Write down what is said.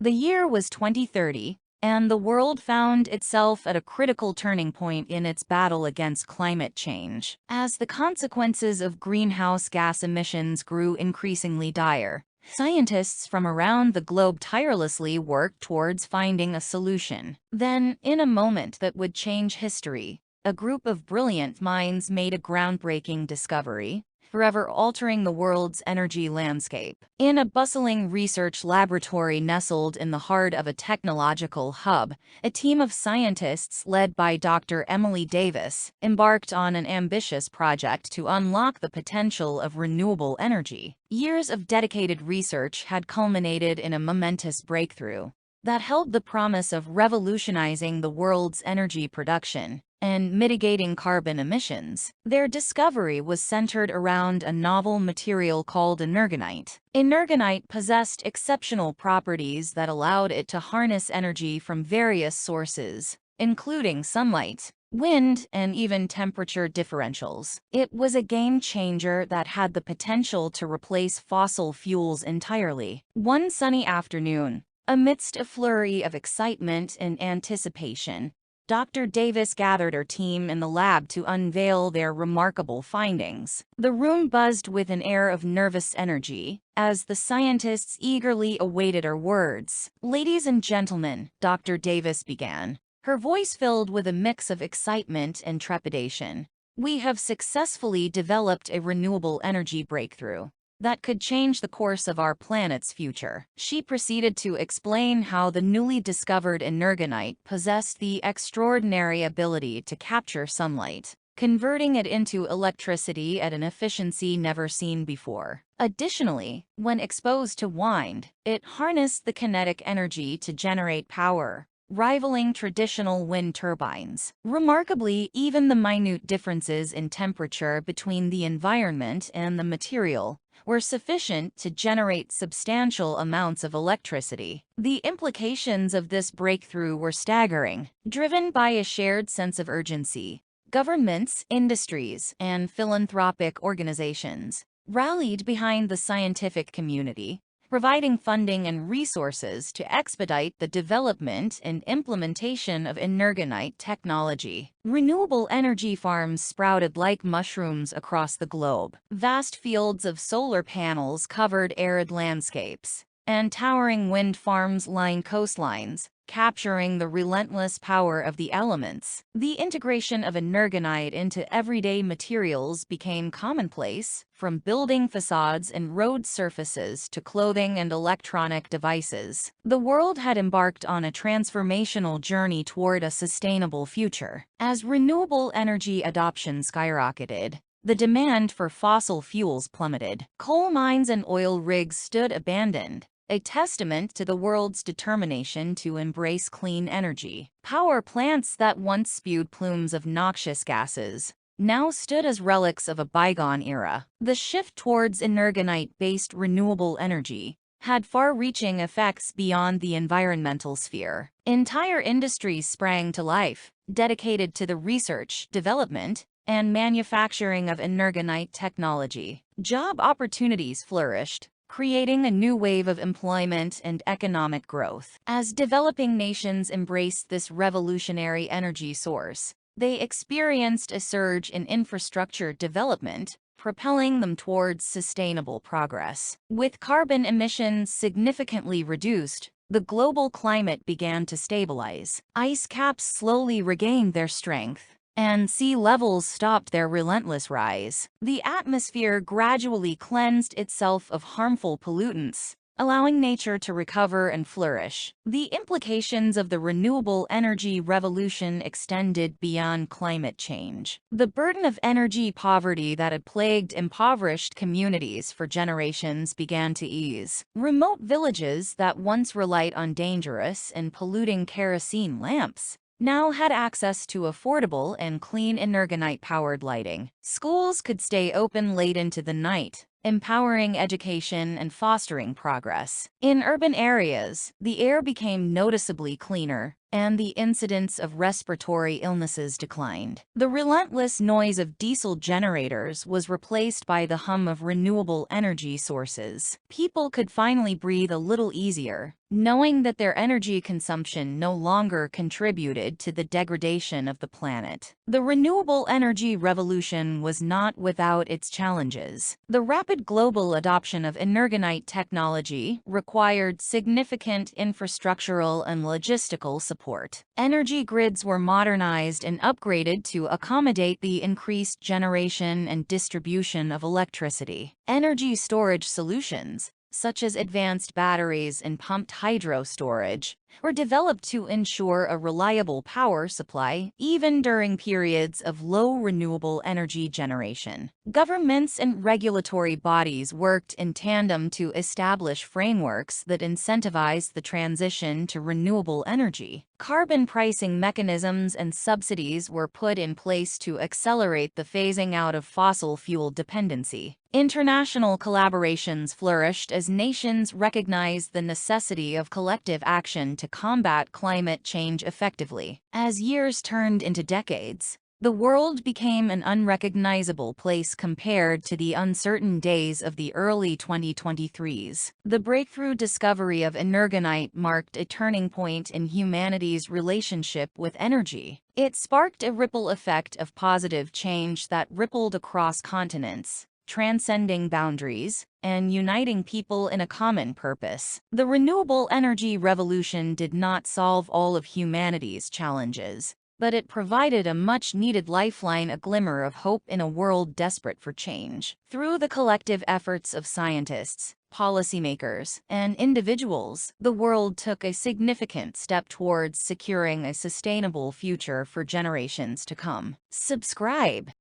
The year was 2030, and the world found itself at a critical turning point in its battle against climate change. As the consequences of greenhouse gas emissions grew increasingly dire, scientists from around the globe tirelessly worked towards finding a solution. Then, in a moment that would change history, a group of brilliant minds made a groundbreaking discovery, forever altering the world's energy landscape. In a bustling research laboratory nestled in the heart of a technological hub, a team of scientists led by Dr. Emily Davis embarked on an ambitious project to unlock the potential of renewable energy. Years of dedicated research had culminated in a momentous breakthrough that held the promise of revolutionizing the world's energy production and mitigating carbon emissions. Their discovery was centered around a novel material called energonite. Energonite possessed exceptional properties that allowed it to harness energy from various sources, including sunlight, wind, and even temperature differentials. It was a game changer that had the potential to replace fossil fuels entirely. One sunny afternoon, amidst a flurry of excitement and anticipation, Dr. Davis gathered her team in the lab to unveil their remarkable findings. The room buzzed with an air of nervous energy as the scientists eagerly awaited her words. "Ladies and gentlemen," Dr. Davis began, her voice filled with a mix of excitement and trepidation, "we have successfully developed a renewable energy breakthrough that could change the course of our planet's future." She proceeded to explain how the newly discovered energonite possessed the extraordinary ability to capture sunlight, converting it into electricity at an efficiency never seen before. Additionally, when exposed to wind, it harnessed the kinetic energy to generate power, rivaling traditional wind turbines. Remarkably, even the minute differences in temperature between the environment and the material were sufficient to generate substantial amounts of electricity. The implications of this breakthrough were staggering. Driven by a shared sense of urgency, governments, industries, and philanthropic organizations rallied behind the scientific community, providing funding and resources to expedite the development and implementation of energonite technology. Renewable energy farms sprouted like mushrooms across the globe. Vast fields of solar panels covered arid landscapes, and towering wind farms lined coastlines, capturing the relentless power of the elements. The integration of energonite into everyday materials became commonplace, from building facades and road surfaces to clothing and electronic devices. The world had embarked on a transformational journey toward a sustainable future. As renewable energy adoption skyrocketed, the demand for fossil fuels plummeted. Coal mines and oil rigs stood abandoned, a testament to the world's determination to embrace clean energy. Power plants that once spewed plumes of noxious gases now stood as relics of a bygone era. The shift towards energonite-based renewable energy had far-reaching effects beyond the environmental sphere. Entire industries sprang to life, dedicated to the research, development, and manufacturing of energonite technology. Job opportunities flourished, creating a new wave of employment and economic growth. As developing nations embraced this revolutionary energy source, they experienced a surge in infrastructure development, propelling them towards sustainable progress. With carbon emissions significantly reduced, the global climate began to stabilize. Ice caps slowly regained their strength, and sea levels stopped their relentless rise. The atmosphere gradually cleansed itself of harmful pollutants, allowing nature to recover and flourish. The implications of the renewable energy revolution extended beyond climate change. The burden of energy poverty that had plagued impoverished communities for generations began to ease. Remote villages that once relied on dangerous and polluting kerosene lamps now had access to affordable and clean energonite-powered lighting. Schools could stay open late into the night, empowering education and fostering progress. In urban areas, the air became noticeably cleaner, and the incidence of respiratory illnesses declined. The relentless noise of diesel generators was replaced by the hum of renewable energy sources. People could finally breathe a little easier, knowing that their energy consumption no longer contributed to the degradation of the planet. The renewable energy revolution was not without its challenges. The rapid global adoption of energonite technology required significant infrastructural and logistical support. Energy grids were modernized and upgraded to accommodate the increased generation and distribution of electricity. Energy storage solutions, such as advanced batteries and pumped hydro storage, were developed to ensure a reliable power supply even during periods of low renewable energy generation. Governments and regulatory bodies worked in tandem to establish frameworks that incentivized the transition to renewable energy. Carbon pricing mechanisms and subsidies were put in place to accelerate the phasing out of fossil fuel dependency. International collaborations flourished as nations recognized the necessity of collective action to combat climate change effectively. As years turned into decades, the world became an unrecognizable place compared to the uncertain days of the early 2023s. The breakthrough discovery of energonite marked a turning point in humanity's relationship with energy. It sparked a ripple effect of positive change that rippled across continents, transcending boundaries, and uniting people in a common purpose. The renewable energy revolution did not solve all of humanity's challenges, but it provided a much-needed lifeline, a glimmer of hope in a world desperate for change. Through the collective efforts of scientists, policymakers, and individuals, the world took a significant step towards securing a sustainable future for generations to come. Subscribe.